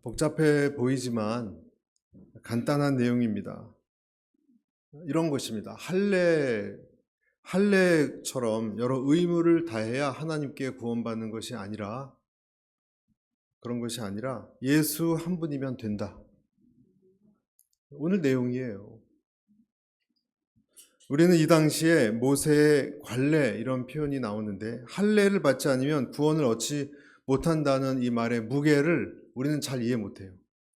복잡해 보이지만 간단한 내용입니다. 이런 것입니다. 할례처럼 여러 의무를 다해야 하나님께 구원받는 것이 아니라, 그런 것이 아니라 예수 한 분이면 된다. 오늘 내용이에요. 우리는 이 당시에 모세의 관례 이런 표현이 나오는데, 할례를 받지 않으면 구원을 얻지 못한다는 이 말의 무게를 우리는 잘 이해 못해요.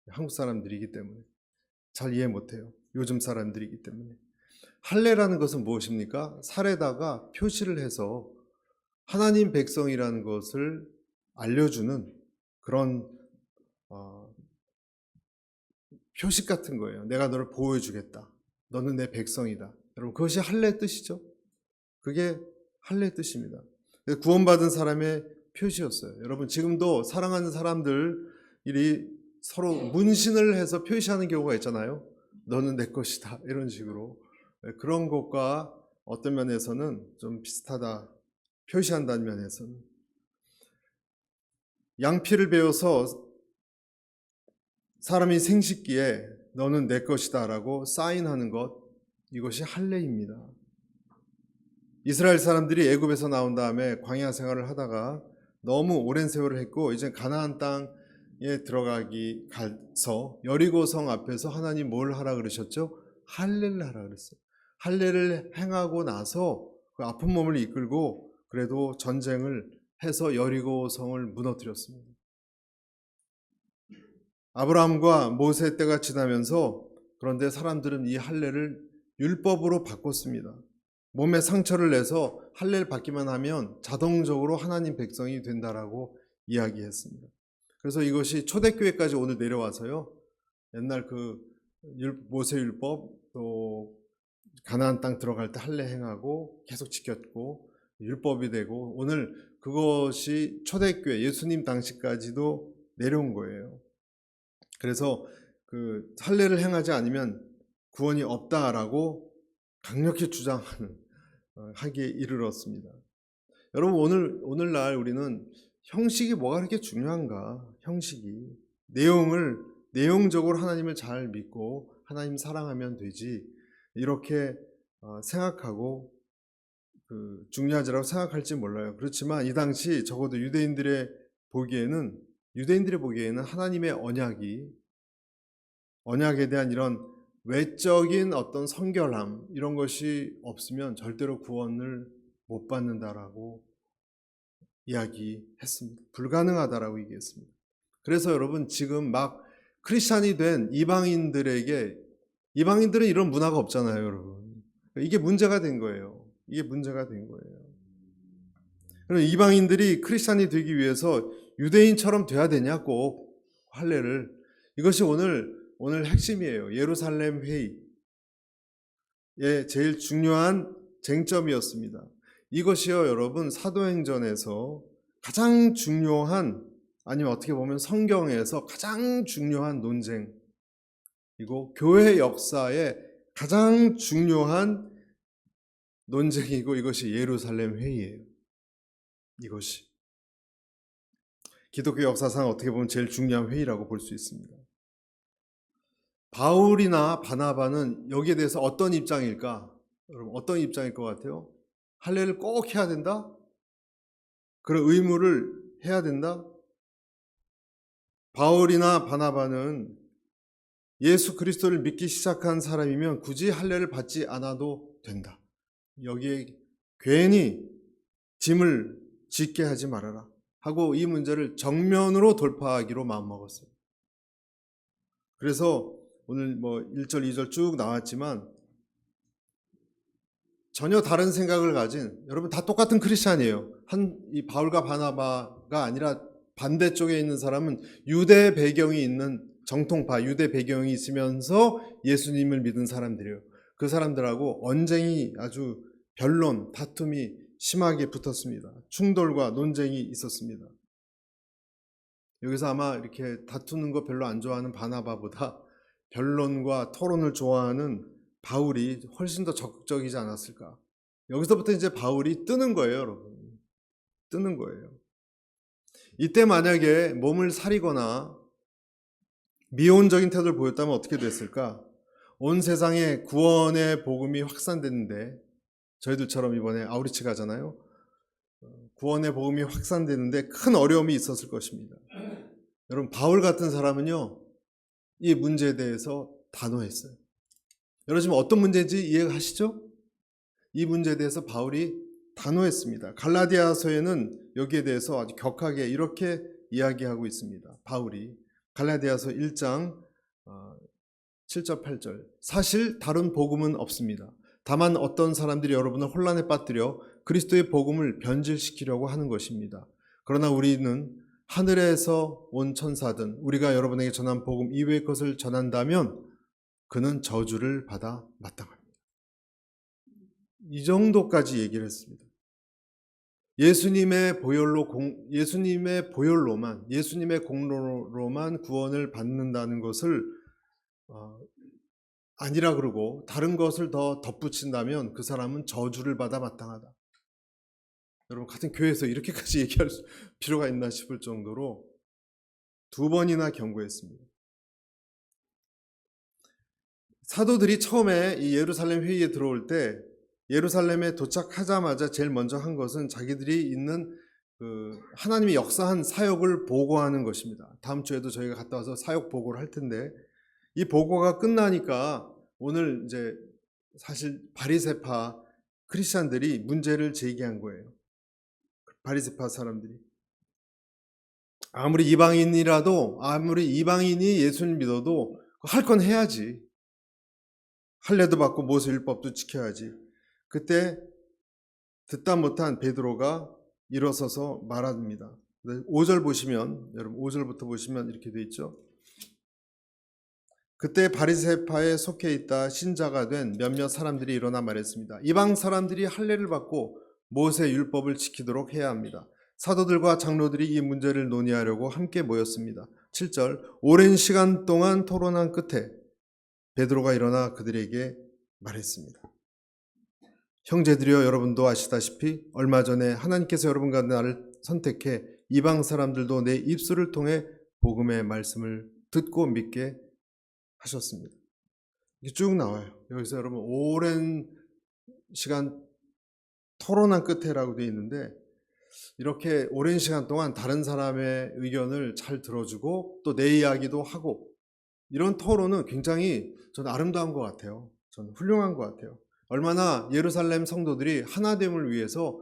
한국 사람들이기 때문에 잘 이해 못해요. 요즘 사람들이기 때문에. 할례라는 것은 무엇입니까? 살에다가 표시를 해서 하나님 백성이라는 것을 알려주는 그런 표식 같은 거예요. 내가 너를 보호해 주겠다. 너는 내 백성이다. 여러분, 그것이 할례의 뜻이죠. 그게 할례의 뜻입니다. 구원받은 사람의 표시였어요. 여러분, 지금도 사랑하는 사람들이 서로 문신을 해서 표시하는 경우가 있잖아요. 너는 내 것이다. 이런 식으로. 그런 것과 어떤 면에서는 좀 비슷하다. 표시한다는 면에서는. 양피를 베어서 사람이 생식기에 너는 내 것이다 라고 사인하는 것, 이것이 할례입니다. 이스라엘 사람들이 애굽에서 나온 다음에 광야 생활을 하다가 너무 오랜 세월을 했고, 이제 가나안 땅에 들어가기 가서 여리고성 앞에서 하나님 뭘 하라 그러셨죠? 할례를 하라 그랬어요. 할례를 행하고 나서 그 아픈 몸을 이끌고 그래도 전쟁을 해서 여리고성을 무너뜨렸습니다. 아브라함과 모세 때가 지나면서, 그런데 사람들은 이 할례를 율법으로 바꿨습니다. 몸에 상처를 내서 할례를 받기만 하면 자동적으로 하나님 백성이 된다라고 이야기했습니다. 그래서 이것이 초대교회까지 오늘 내려와서요, 옛날 그 모세 율법, 또 가나안 땅 들어갈 때 할례 행하고 계속 지켰고 율법이 되고, 오늘 그것이 초대교회 예수님 당시까지도 내려온 거예요. 그래서 그 할례를 행하지 않으면 구원이 없다라고 강력히 주장하는 하기에 이르렀습니다. 여러분, 오늘날 우리는 형식이 뭐가 그렇게 중요한가? 형식이 내용적으로 하나님을 잘 믿고 하나님 사랑하면 되지, 이렇게 생각하고 중요하지라고 생각할지 몰라요. 그렇지만 이 당시 적어도 유대인들이 보기에는 하나님의 언약에 대한 이런 외적인 어떤 성결함, 이런 것이 없으면 절대로 구원을 못 받는다라고 이야기했습니다. 불가능하다라고 얘기했습니다. 그래서 여러분, 지금 막 크리스찬이 된 이방인들은 이런 문화가 없잖아요, 여러분. 이게 문제가 된 거예요. 그럼 이방인들이 크리스찬이 되기 위해서 유대인처럼 돼야 되냐, 꼭 할례를. 이것이 오늘 핵심이에요. 예루살렘 회의의 제일 중요한 쟁점이었습니다. 이것이요, 여러분, 사도행전에서 가장 중요한, 아니면 어떻게 보면 성경에서 가장 중요한 논쟁이고, 교회 역사의 가장 중요한 논쟁이고, 이것이 예루살렘 회의예요. 이것이 기독교 역사상 어떻게 보면 제일 중요한 회의라고 볼 수 있습니다. 바울이나 바나바는 여기에 대해서 어떤 입장일까? 여러분, 어떤 입장일 것 같아요? 할례를 꼭 해야 된다? 그런 의무를 해야 된다? 바울이나 바나바는 예수 그리스도를 믿기 시작한 사람이면 굳이 할례를 받지 않아도 된다. 여기에 괜히 짐을 짓게 하지 말아라 하고 이 문제를 정면으로 돌파하기로 마음먹었어요. 그래서 오늘 1절, 2절 쭉 나왔지만 전혀 다른 생각을 가진, 여러분 다 똑같은 크리스찬이에요. 이 바울과 바나바가 아니라 반대쪽에 있는 사람은 유대 배경이 있는 정통파, 유대 배경이 있으면서 예수님을 믿은 사람들이에요. 그 사람들하고 언쟁이 아주 변론, 다툼이 심하게 붙었습니다. 충돌과 논쟁이 있었습니다. 여기서 아마 이렇게 다투는 거 별로 안 좋아하는 바나바보다 변론과 토론을 좋아하는 바울이 훨씬 더 적극적이지 않았을까. 여기서부터 이제 바울이 뜨는 거예요, 여러분. 뜨는 거예요. 이때 만약에 몸을 사리거나 미온적인 태도를 보였다면 어떻게 됐을까? 온 세상에 구원의 복음이 확산됐는데, 저희들처럼 이번에 아우리치 가잖아요. 구원의 복음이 확산되는데 큰 어려움이 있었을 것입니다. 여러분, 바울 같은 사람은요, 이 문제에 대해서 단호했어요. 여러분, 지금 어떤 문제인지 이해하시죠? 이 문제에 대해서 바울이 단호했습니다. 갈라디아서에는 여기에 대해서 아주 격하게 이렇게 이야기하고 있습니다. 바울이 갈라디아서 1장 7절 8절, 사실 다른 복음은 없습니다. 다만 어떤 사람들이 여러분을 혼란에 빠뜨려 그리스도의 복음을 변질시키려고 하는 것입니다. 그러나 우리는 하늘에서 온 천사든 우리가 여러분에게 전한 복음 이외의 것을 전한다면 그는 저주를 받아 마땅합니다. 이 정도까지 얘기를 했습니다. 예수님의 보혈로만, 예수님의 공로로만 구원을 받는다는 것을 아니라 그러고 다른 것을 더 덧붙인다면 그 사람은 저주를 받아 마땅하다. 여러분, 같은 교회에서 이렇게까지 얘기할 필요가 있나 싶을 정도로 2번이나 경고했습니다. 사도들이 처음에 이 예루살렘 회의에 들어올 때 예루살렘에 도착하자마자 제일 먼저 한 것은 자기들이 있는 하나님이 역사한 사역을 보고하는 것입니다. 다음 주에도 저희가 갔다 와서 사역 보고를 할 텐데, 이 보고가 끝나니까 오늘 이제 사실 바리새파 크리스찬들이 문제를 제기한 거예요. 바리새파 사람들이 아무리 이방인이 예수님 믿어도 할 건 해야지. 할례도 받고 모세율법도 지켜야지. 그때 듣다 못한 베드로가 일어서서 말합니다. 5절 보시면, 여러분 5절부터 보시면 이렇게 돼 있죠. 그때 바리새파에 속해 있다 신자가 된 몇몇 사람들이 일어나 말했습니다. 이방 사람들이 할례를 받고 모세 율법을 지키도록 해야 합니다. 사도들과 장로들이 이 문제를 논의하려고 함께 모였습니다. 7절, 오랜 시간 동안 토론한 끝에 베드로가 일어나 그들에게 말했습니다. 형제들이여, 여러분도 아시다시피 얼마 전에 하나님께서 여러분과 나를 선택해 이방 사람들도 내 입술을 통해 복음의 말씀을 듣고 믿게 하셨습니다. 이게 쭉 나와요. 여기서 여러분 오랜 시간 토론한 끝에라고 되어 있는데, 이렇게 오랜 시간 동안 다른 사람의 의견을 잘 들어주고 또 내 이야기도 하고, 이런 토론은 굉장히 저는 아름다운 것 같아요. 저는 훌륭한 것 같아요. 얼마나 예루살렘 성도들이 하나됨을 위해서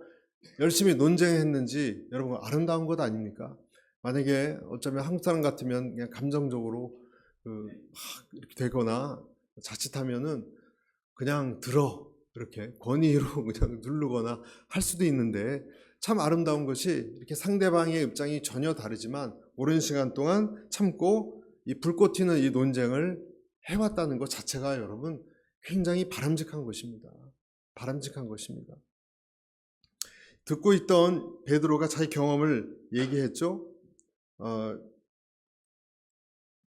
열심히 논쟁했는지 여러분 아름다운 것 아닙니까? 만약에 어쩌면 한국 사람 같으면 그냥 감정적으로 이렇게 되거나 자칫하면은 그냥 들어, 이렇게 권위로 그냥 누르거나 할 수도 있는데, 참 아름다운 것이 이렇게 상대방의 입장이 전혀 다르지만 오랜 시간 동안 참고 이 불꽃 튀는 이 논쟁을 해왔다는 것 자체가 여러분 굉장히 바람직한 것입니다. 바람직한 것입니다. 듣고 있던 베드로가 자기 경험을 얘기했죠.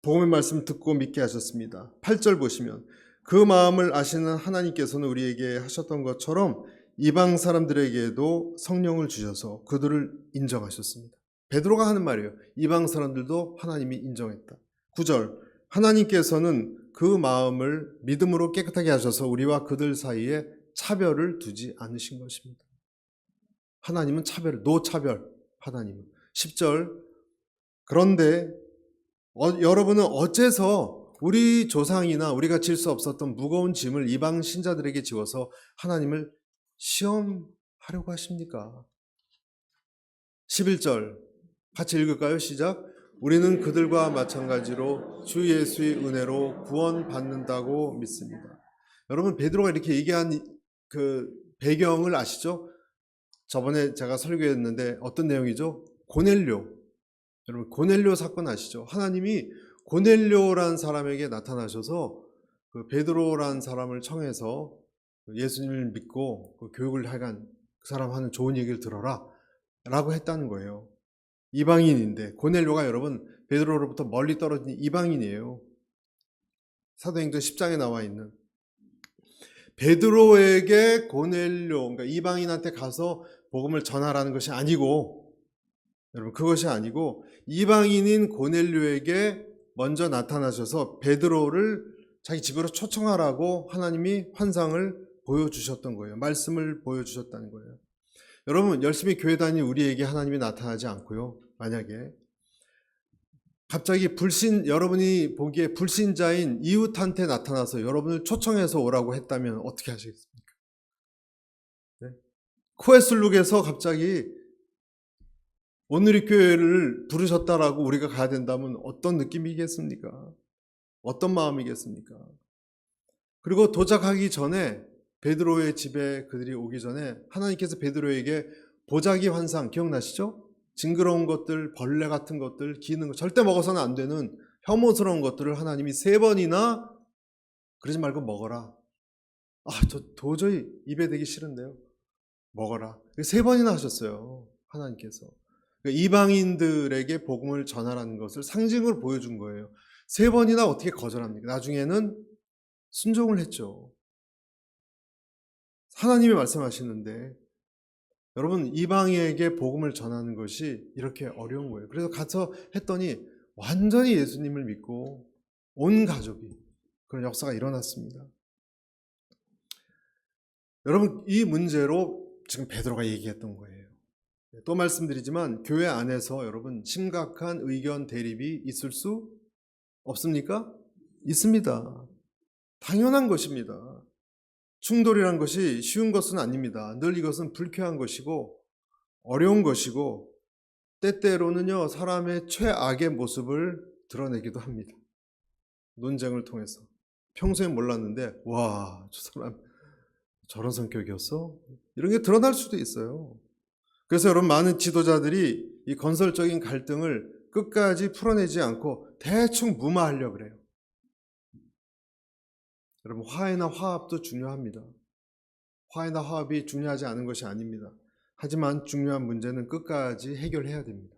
복음의 말씀 듣고 믿게 하셨습니다. 8절 보시면, 그 마음을 아시는 하나님께서는 우리에게 하셨던 것처럼 이방 사람들에게도 성령을 주셔서 그들을 인정하셨습니다. 베드로가 하는 말이에요. 이방 사람들도 하나님이 인정했다. 9절, 하나님께서는 그 마음을 믿음으로 깨끗하게 하셔서 우리와 그들 사이에 차별을 두지 않으신 것입니다. 하나님은 노차별, 하나님은. 10절, 그런데 여러분은 어째서 우리 조상이나 우리가 질 수 없었던 무거운 짐을 이방 신자들에게 지워서 하나님을 시험하려고 하십니까? 11절 같이 읽을까요? 시작. 우리는 그들과 마찬가지로 주 예수의 은혜로 구원받는다고 믿습니다. 여러분, 베드로가 이렇게 얘기한 그 배경을 아시죠? 저번에 제가 설교했는데 어떤 내용이죠? 고넬료. 여러분, 고넬료 사건 아시죠? 하나님이 고넬료란 사람에게 나타나셔서 그 베드로란 사람을 청해서 예수님을 믿고 그 교육을 하간 그 사람 하는 좋은 얘기를 들어라 라고 했다는 거예요. 이방인인데, 고넬료가 여러분 베드로로부터 멀리 떨어진 이방인이에요. 사도행전 10장에 나와 있는. 베드로에게 고넬료, 그러니까 이방인한테 가서 복음을 전하라는 것이 아니고 여러분, 그것이 아니고 이방인인 고넬료에게 먼저 나타나셔서 베드로를 자기 집으로 초청하라고 하나님이 환상을 보여주셨던 거예요. 말씀을 보여주셨다는 거예요. 여러분, 열심히 교회 다니는 우리에게 하나님이 나타나지 않고요, 만약에 갑자기 여러분이 보기에 불신자인 이웃한테 나타나서 여러분을 초청해서 오라고 했다면 어떻게 하시겠습니까? 네? 코에슬룩에서 갑자기 온누리교회를 부르셨다라고 우리가 가야 된다면 어떤 느낌이겠습니까? 어떤 마음이겠습니까? 그리고 도착하기 전에 베드로의 집에 그들이 오기 전에 하나님께서 베드로에게 보자기 환상 기억나시죠? 징그러운 것들, 벌레 같은 것들, 기는 것, 절대 먹어서는 안 되는 혐오스러운 것들을 하나님이 3번이나 그러지 말고 먹어라. 저 도저히 입에 대기 싫은데요. 먹어라. 3번이나 하셨어요. 하나님께서. 그러니까 이방인들에게 복음을 전하라는 것을 상징으로 보여준 거예요. 3번이나 어떻게 거절합니까? 나중에는 순종을 했죠. 하나님이 말씀하시는데 여러분, 이방인에게 복음을 전하는 것이 이렇게 어려운 거예요. 그래서 가서 했더니 완전히 예수님을 믿고 온 가족이 그런 역사가 일어났습니다. 여러분, 이 문제로 지금 베드로가 얘기했던 거예요. 또 말씀드리지만 교회 안에서 여러분 심각한 의견 대립이 있을 수 없습니까? 있습니다. 당연한 것입니다. 충돌이란 것이 쉬운 것은 아닙니다. 늘 이것은 불쾌한 것이고 어려운 것이고 때때로는요, 사람의 최악의 모습을 드러내기도 합니다. 논쟁을 통해서. 평소에 몰랐는데 와, 저 사람 저런 성격이었어? 이런 게 드러날 수도 있어요. 그래서 여러분, 많은 지도자들이 이 건설적인 갈등을 끝까지 풀어내지 않고 대충 무마하려고 그래요. 여러분, 화해나 화합도 중요합니다. 화해나 화합이 중요하지 않은 것이 아닙니다. 하지만 중요한 문제는 끝까지 해결해야 됩니다.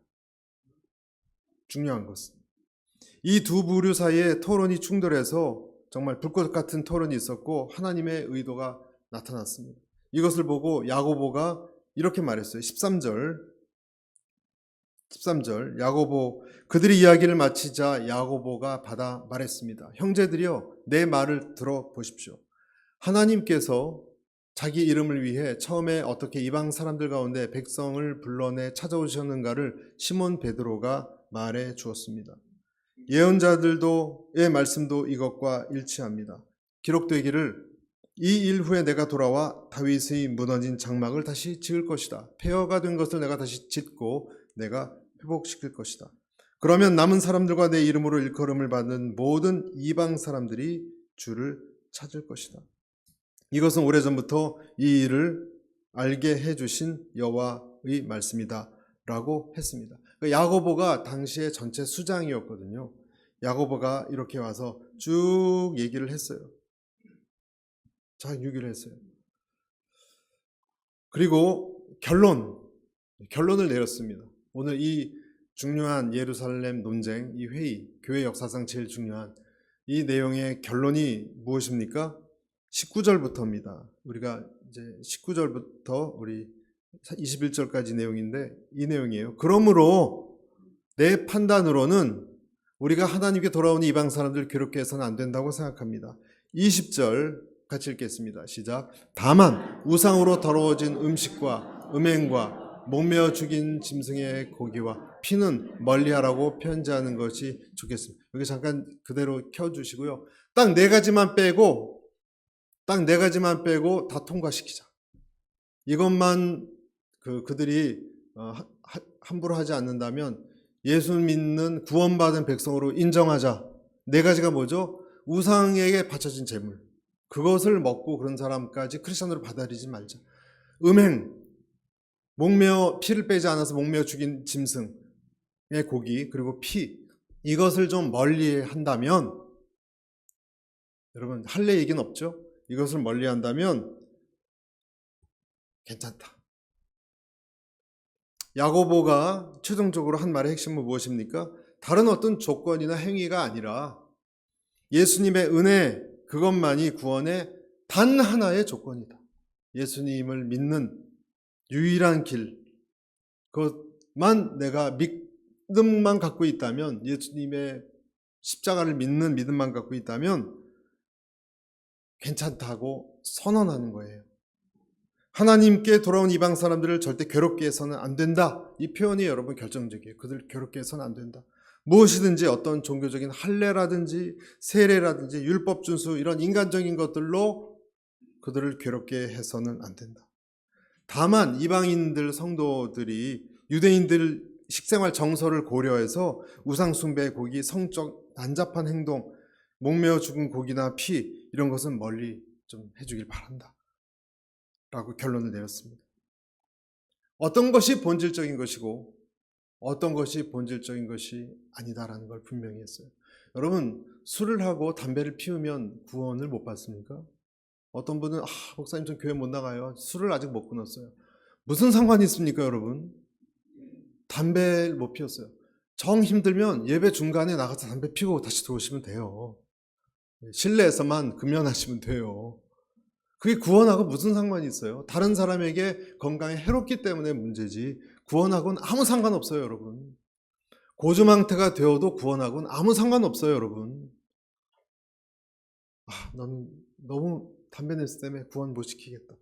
중요한 것은. 이 두 부류 사이에 토론이 충돌해서 정말 불꽃 같은 토론이 있었고 하나님의 의도가 나타났습니다. 이것을 보고 야고보가 이렇게 말했어요. 13절 야고보, 그들이 이야기를 마치자 야고보가 받아 말했습니다. 형제들이여, 내 말을 들어보십시오. 하나님께서 자기 이름을 위해 처음에 어떻게 이방 사람들 가운데 백성을 불러내 찾아오셨는가를 시몬 베드로가 말해 주었습니다. 예언자들의 말씀도 이것과 일치합니다. 기록되기를 이 일 후에 내가 돌아와 다윗의 무너진 장막을 다시 지을 것이다. 폐허가 된 것을 내가 다시 짓고 내가 회복시킬 것이다. 그러면 남은 사람들과 내 이름으로 일컬음을 받는 모든 이방 사람들이 주를 찾을 것이다. 이것은 오래전부터 이 일을 알게 해주신 여호와의 말씀이다 라고 했습니다. 야고보가 당시에 전체 수장이었거든요. 야고보가 이렇게 와서 쭉 얘기를 했어요. 자, 유기를 했어요. 그리고 결론을 내렸습니다. 오늘 이 중요한 예루살렘 논쟁, 이 회의, 교회 역사상 제일 중요한 이 내용의 결론이 무엇입니까? 19절부터입니다. 우리가 이제 19절부터 우리 21절까지 내용인데 이 내용이에요. 그러므로 내 판단으로는 우리가 하나님께 돌아오는 이방 사람들 괴롭게 해서는 안 된다고 생각합니다. 20절 같이 읽겠습니다. 시작. 다만 우상으로 더러워진 음식과 음행과 목매어 죽인 짐승의 고기와 피는 멀리하라고 편지하는 것이 좋겠습니다. 여기 잠깐 그대로 켜주시고요. 딱 네 가지만 빼고 다 통과시키자. 이것만 그들이 함부로 하지 않는다면 예수 믿는 구원받은 백성으로 인정하자. 네 가지가 뭐죠? 우상에게 바쳐진 제물, 그것을 먹고 그런 사람까지 크리스천으로 받아들이지 말자. 음행, 피를 빼지 않아서 목매어 죽인 짐승의 고기, 그리고 피, 이것을 좀 멀리 한다면, 여러분 할례 얘기는 없죠? 이것을 멀리 한다면 괜찮다. 야고보가 최종적으로 한 말의 핵심은 무엇입니까? 다른 어떤 조건이나 행위가 아니라 예수님의 은혜, 그것만이 구원의 단 하나의 조건이다. 예수님을 믿는 유일한 길, 그 내가 믿음만 갖고 있다면, 예수님의 십자가를 믿는 믿음만 갖고 있다면 괜찮다고 선언하는 거예요. 하나님께 돌아온 이방 사람들을 절대 괴롭게 해서는 안 된다. 이 표현이 여러분 결정적이에요. 그들 괴롭게 해서는 안 된다. 무엇이든지 어떤 종교적인 할례라든지 세례라든지 율법 준수 이런 인간적인 것들로 그들을 괴롭게 해서는 안 된다. 다만 이방인들 성도들이 유대인들 식생활 정서를 고려해서 우상숭배, 고기, 성적 난잡한 행동, 목매어 죽은 고기나 피 이런 것은 멀리 좀 해주길 바란다 라고 결론을 내렸습니다. 어떤 것이 본질적인 것이고 어떤 것이 본질적인 것이 아니다라는 걸 분명히 했어요. 여러분, 술을 하고 담배를 피우면 구원을 못 받습니까? 어떤 분은 목사님 전 교회 못 나가요. 술을 아직 못 끊었어요. 무슨 상관이 있습니까, 여러분? 담배를 못 피웠어요. 정 힘들면 예배 중간에 나가서 담배 피우고 다시 들어오시면 돼요. 실내에서만 금연하시면 돼요. 그게 구원하고 무슨 상관이 있어요? 다른 사람에게 건강에 해롭기 때문에 문제지 구원하고는 아무 상관없어요, 여러분. 고주망태가 되어도 구원하고는 아무 상관없어요, 여러분. 너는 너무 담배 냄새 때문에 구원 못 시키겠다.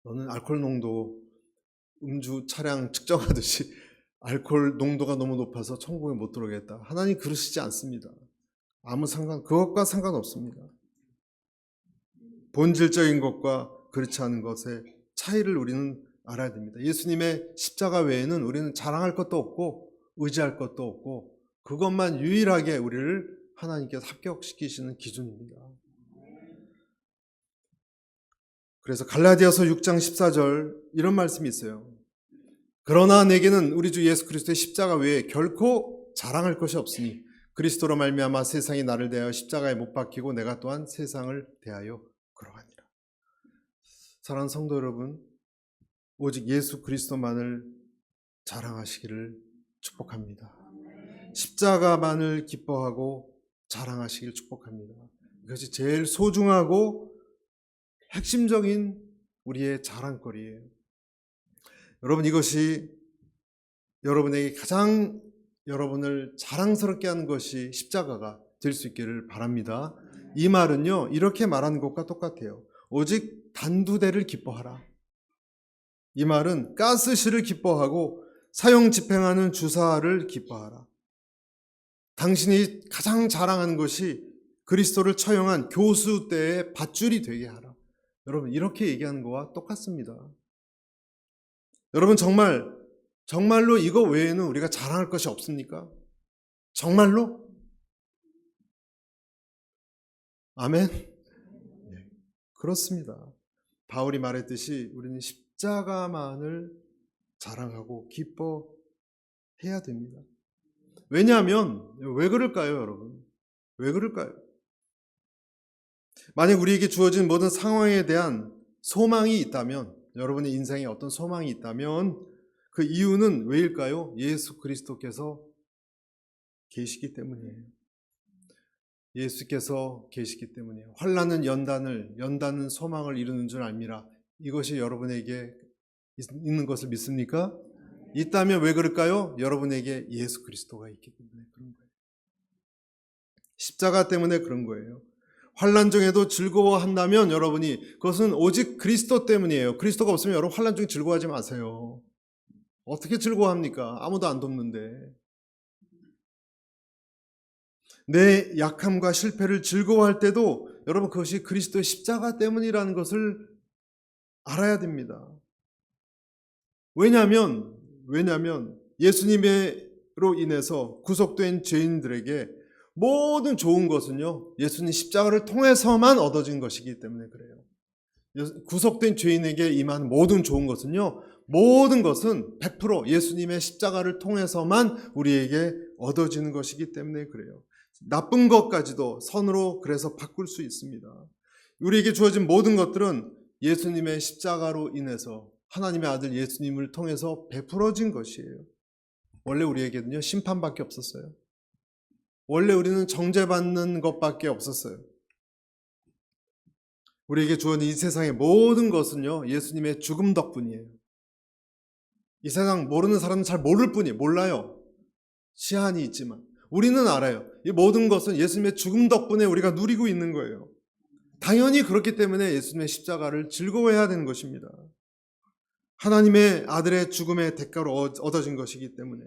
너는 알코올 농도 음주 차량 측정하듯이 알코올 농도가 너무 높아서 천국에 못 들어오겠다. 하나님 그러시지 않습니다. 그것과 상관없습니다. 본질적인 것과 그렇지 않은 것의 차이를 우리는 알아야 됩니다. 예수님의 십자가 외에는 우리는 자랑할 것도 없고 의지할 것도 없고 그것만 유일하게 우리를 하나님께서 합격시키시는 기준입니다. 그래서 갈라디아서 6장 14절 이런 말씀이 있어요. 그러나 내게는 우리 주 예수 그리스도의 십자가 외에 결코 자랑할 것이 없으니 그리스도로 말미암아 세상이 나를 대하여 십자가에 못 박히고 내가 또한 세상을 대하여 그러하니라. 사랑하는 성도 여러분, 오직 예수 그리스도만을 자랑하시기를 축복합니다. 십자가만을 기뻐하고 자랑하시기를 축복합니다. 이것이 제일 소중하고 핵심적인 우리의 자랑거리예요. 여러분, 이것이 여러분에게 가장 여러분을 자랑스럽게 하는 것이 십자가가 될 수 있기를 바랍니다. 이 말은요, 이렇게 말하는 것과 똑같아요. 오직 단두대를 기뻐하라. 이 말은 가스실을 기뻐하고 사형 집행하는 주사를 기뻐하라. 당신이 가장 자랑하는 것이 그리스도를 처형한 교수 때의 밧줄이 되게 하라. 여러분, 이렇게 얘기하는 거와 똑같습니다. 여러분, 정말로 이거 외에는 우리가 자랑할 것이 없습니까? 정말로? 아멘? 네, 그렇습니다. 바울이 말했듯이 우리는 십자가만을 자랑하고 기뻐해야 됩니다. 왜냐하면, 왜 그럴까요, 여러분? 왜 그럴까요? 만약 우리에게 주어진 모든 상황에 대한 소망이 있다면, 여러분의 인생에 어떤 소망이 있다면 그 이유는 왜일까요? 예수 그리스도께서 계시기 때문이에요. 예수께서 계시기 때문이에요. 환난은 연단은 소망을 이루는 줄 압니다. 이것이 여러분에게 있는 것을 믿습니까? 있다면 왜 그럴까요? 여러분에게 예수 그리스도가 있기 때문에 그런 거예요. 십자가 때문에 그런 거예요. 환난 중에도 즐거워한다면 여러분이 그것은 오직 그리스도 때문이에요. 그리스도가 없으면 여러분 환난 중에 즐거워하지 마세요. 어떻게 즐거워합니까? 아무도 안 돕는데. 내 약함과 실패를 즐거워할 때도 여러분 그것이 그리스도의 십자가 때문이라는 것을 알아야 됩니다. 왜냐하면 예수님으로 인해서 구속된 죄인들에게 모든 좋은 것은요, 예수님 십자가를 통해서만 얻어진 것이기 때문에 그래요. 구속된 죄인에게 임한 모든 좋은 것은요, 모든 것은 100% 예수님의 십자가를 통해서만 우리에게 얻어지는 것이기 때문에 그래요. 나쁜 것까지도 선으로 그래서 바꿀 수 있습니다. 우리에게 주어진 모든 것들은 예수님의 십자가로 인해서 하나님의 아들 예수님을 통해서 베풀어진 것이에요. 원래 우리에게는요, 심판밖에 없었어요. 원래 우리는 정죄받는 것밖에 없었어요. 우리에게 주어진 이 세상의 모든 것은요, 예수님의 죽음 덕분이에요. 이 세상 모르는 사람은 잘 모를 뿐이 몰라요. 시한이 있지만 우리는 알아요. 이 모든 것은 예수님의 죽음 덕분에 우리가 누리고 있는 거예요. 당연히 그렇기 때문에 예수님의 십자가를 즐거워해야 되는 것입니다. 하나님의 아들의 죽음의 대가로 얻어진 것이기 때문에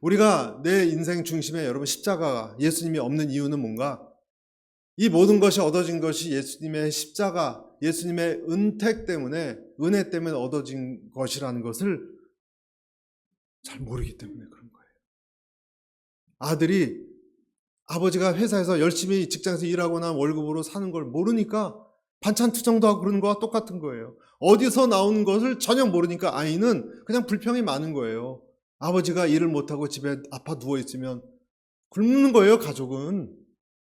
우리가 내 인생 중심에 여러분 십자가가 예수님이 없는 이유는 뭔가? 이 모든 것이 얻어진 것이 예수님의 십자가, 예수님의 은택 때문에, 은혜 때문에 얻어진 것이라는 것을 잘 모르기 때문에 그런 거예요. 아들이 아버지가 회사에서 열심히 직장에서 일하거나 월급으로 사는 걸 모르니까 반찬 투정도 하고 그러는 거와 똑같은 거예요. 어디서 나오는 것을 전혀 모르니까 아이는 그냥 불평이 많은 거예요. 아버지가 일을 못하고 집에 아파 누워있으면 굶는 거예요, 가족은.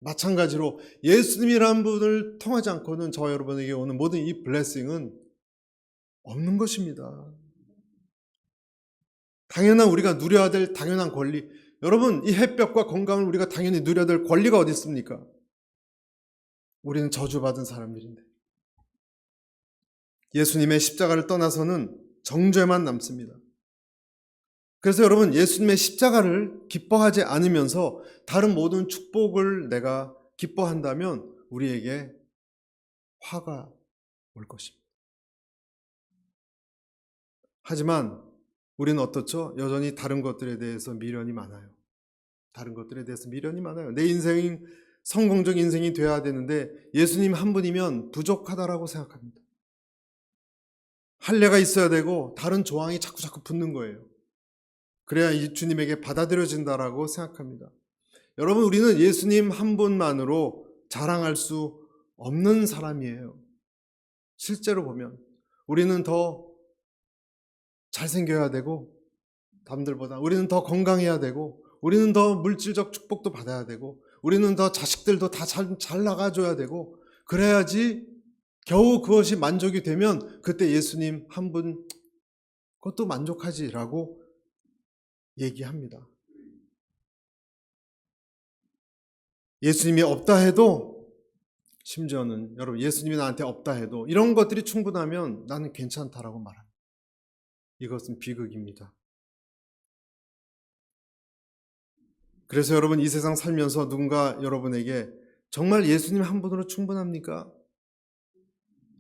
마찬가지로 예수님이라는 분을 통하지 않고는 저와 여러분에게 오는 모든 이 블레싱은 없는 것입니다. 당연한 우리가 누려야 될 당연한 권리. 여러분, 이 햇볕과 건강을 우리가 당연히 누려야 될 권리가 어디 있습니까? 우리는 저주받은 사람들인데. 예수님의 십자가를 떠나서는 정죄만 남습니다. 그래서 여러분, 예수님의 십자가를 기뻐하지 않으면서 다른 모든 축복을 내가 기뻐한다면 우리에게 화가 올 것입니다. 하지만 우리는 어떻죠? 여전히 다른 것들에 대해서 미련이 많아요. 다른 것들에 대해서 미련이 많아요. 내 인생이 성공적 인생이 돼야 되는데 예수님 한 분이면 부족하다라고 생각합니다. 할례가 있어야 되고 다른 조항이 자꾸 붙는 거예요. 그래야 이 주님에게 받아들여진다라고 생각합니다. 여러분, 우리는 예수님 한 분만으로 자랑할 수 없는 사람이에요. 실제로 보면 우리는 더 잘생겨야 되고 남들보다 우리는 더 건강해야 되고 우리는 더 물질적 축복도 받아야 되고 우리는 더 자식들도 다 잘 나가줘야 되고 그래야지 겨우 그것이 만족이 되면 그때 예수님 한 분 그것도 만족하지라고 얘기합니다. 예수님이 없다 해도 심지어는 여러분 예수님이 나한테 없다 해도 이런 것들이 충분하면 나는 괜찮다라고 말합니다. 이것은 비극입니다. 그래서 여러분 이 세상 살면서 누군가 여러분에게 정말 예수님 한 분으로 충분합니까?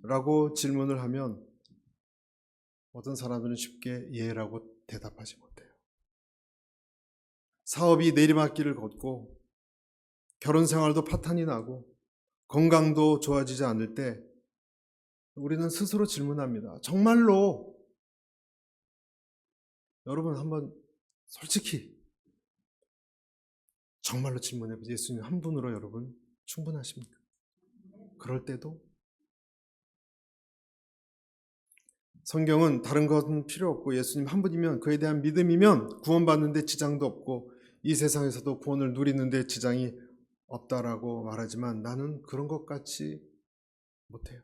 라고 질문을 하면 어떤 사람들은 쉽게 예라고 대답하지 못해요. 사업이 내리막길을 걷고 결혼 생활도 파탄이 나고 건강도 좋아지지 않을 때 우리는 스스로 질문합니다. 정말로 여러분 한번 솔직히 정말로 질문해보세요. 예수님 한 분으로 여러분 충분하십니까? 그럴 때도 성경은 다른 것은 필요 없고 예수님 한 분이면 그에 대한 믿음이면 구원받는데 지장도 없고 이 세상에서도 구원을 누리는데 지장이 없다라고 말하지만 나는 그런 것 같이 못해요.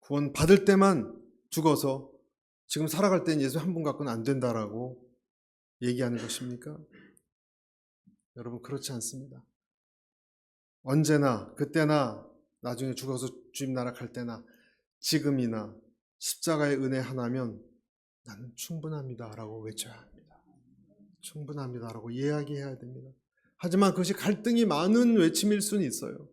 구원 받을 때만 죽어서 지금 살아갈 때는 예수 한 분 갖고는 안 된다라고 얘기하는 것입니까? 여러분 그렇지 않습니다. 언제나 그때나 나중에 죽어서 주님 나라 갈 때나 지금이나 십자가의 은혜 하나면 나는 충분합니다라고 외쳐야 합니다. 충분합니다라고 이야기해야 됩니다. 하지만 그것이 갈등이 많은 외침일 수는 있어요.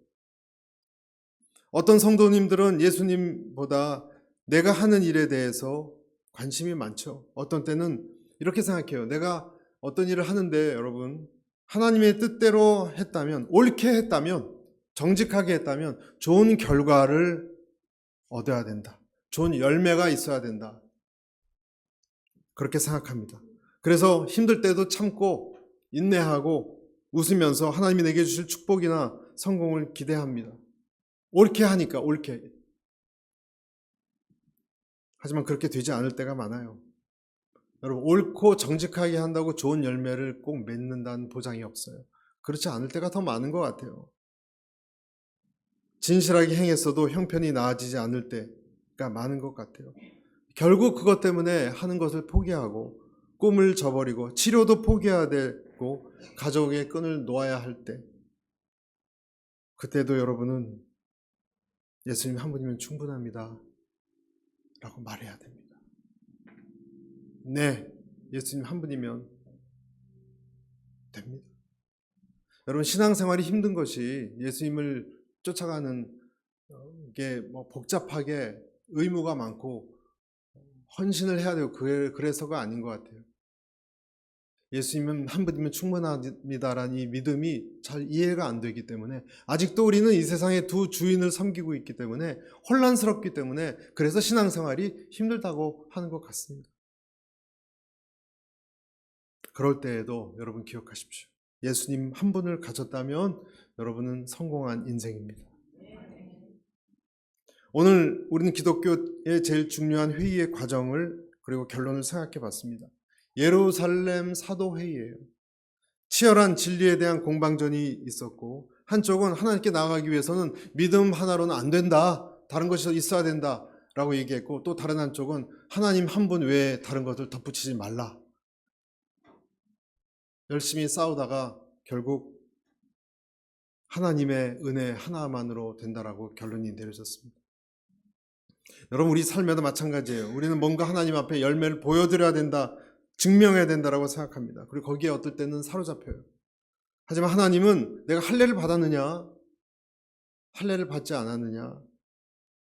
어떤 성도님들은 예수님보다 내가 하는 일에 대해서 관심이 많죠. 어떤 때는 이렇게 생각해요. 내가 어떤 일을 하는데 여러분 하나님의 뜻대로 했다면, 옳게 했다면, 정직하게 했다면 좋은 결과를 얻어야 된다. 좋은 열매가 있어야 된다. 그렇게 생각합니다. 그래서 힘들 때도 참고 인내하고 웃으면서 하나님이 내게 주실 축복이나 성공을 기대합니다. 옳게 하니까 옳게. 하지만 그렇게 되지 않을 때가 많아요. 여러분 옳고 정직하게 한다고 좋은 열매를 꼭 맺는다는 보장이 없어요. 그렇지 않을 때가 더 많은 것 같아요. 진실하게 행했어도 형편이 나아지지 않을 때가 많은 것 같아요. 결국 그것 때문에 하는 것을 포기하고 꿈을 저버리고 치료도 포기해야 되고 가족의 끈을 놓아야 할 때 그때도 여러분은 예수님 한 분이면 충분합니다 라고 말해야 됩니다. 네, 예수님 한 분이면 됩니다. 여러분, 신앙생활이 힘든 것이 예수님을 쫓아가는 게 뭐 복잡하게 의무가 많고 헌신을 해야 되고 그래서가 아닌 것 같아요. 예수님은 한 분이면 충분합니다라는 이 믿음이 잘 이해가 안 되기 때문에, 아직도 우리는 이 세상에 두 주인을 섬기고 있기 때문에, 혼란스럽기 때문에, 그래서 신앙생활이 힘들다고 하는 것 같습니다. 그럴 때에도 여러분 기억하십시오. 예수님 한 분을 가졌다면 여러분은 성공한 인생입니다. 오늘 우리는 기독교의 제일 중요한 회의의 과정을 그리고 결론을 생각해 봤습니다. 예루살렘 사도회의예요. 치열한 진리에 대한 공방전이 있었고, 한쪽은 하나님께 나아가기 위해서는 믿음 하나로는 안 된다, 다른 것이 있어야 된다 라고 얘기했고, 또 다른 한쪽은 하나님 한 분 외에 다른 것을 덧붙이지 말라. 열심히 싸우다가 결국 하나님의 은혜 하나만으로 된다라고 결론이 내려졌습니다. 여러분, 우리 삶에도 마찬가지예요. 우리는 뭔가 하나님 앞에 열매를 보여드려야 된다, 증명해야 된다라고 생각합니다. 그리고 거기에 어떨 때는 사로잡혀요. 하지만 하나님은 내가 할례를 받았느냐, 할례를 받지 않았느냐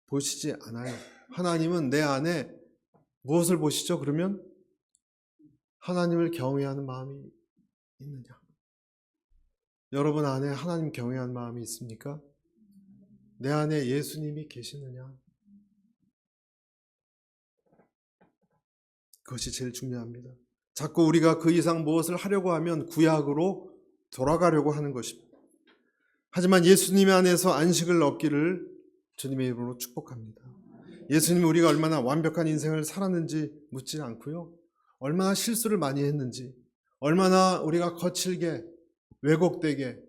보시지 않아요. 하나님은 내 안에 무엇을 보시죠? 그러면 하나님을 경외하는 마음이 있느냐. 여러분 안에 하나님 경외하는 마음이 있습니까? 내 안에 예수님이 계시느냐? 그것이 제일 중요합니다. 자꾸 우리가 그 이상 무엇을 하려고 하면 구약으로 돌아가려고 하는 것입니다. 하지만 예수님 안에서 안식을 얻기를 주님의 이름으로 축복합니다. 예수님이 우리가 얼마나 완벽한 인생을 살았는지 묻지 않고요, 얼마나 실수를 많이 했는지, 얼마나 우리가 거칠게 왜곡되게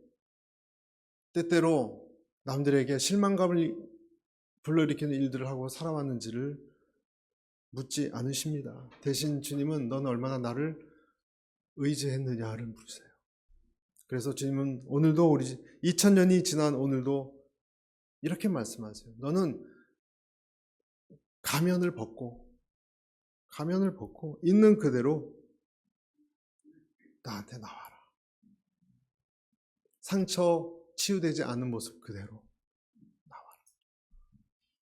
때때로 남들에게 실망감을 불러일으키는 일들을 하고 살아왔는지를 묻지 않으십니다. 대신 주님은 너는 얼마나 나를 의지했느냐를 물으세요. 그래서 주님은 오늘도 우리 2000년이 지난 오늘도 이렇게 말씀하세요. 너는 가면을 벗고 있는 그대로 나한테 나와라. 상처 치유되지 않은 모습 그대로 나와라.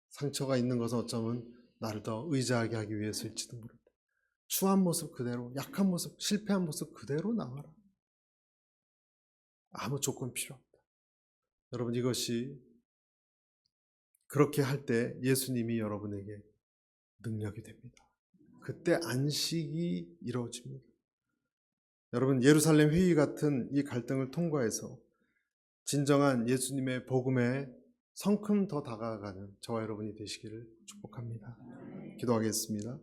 상처가 있는 것은 어쩌면 나를 더 의지하게 하기 위해서일지도 모른다. 추한 모습 그대로, 약한 모습, 실패한 모습 그대로 나와라. 아무 조건 필요 없다. 여러분, 이것이 그렇게 할 때 예수님이 여러분에게 능력이 됩니다. 그때 안식이 이루어집니다. 여러분, 예루살렘 회의 같은 이 갈등을 통과해서 진정한 예수님의 복음에 성큼 더 다가가는 저와 여러분이 되시기를 축복합니다. 기도하겠습니다.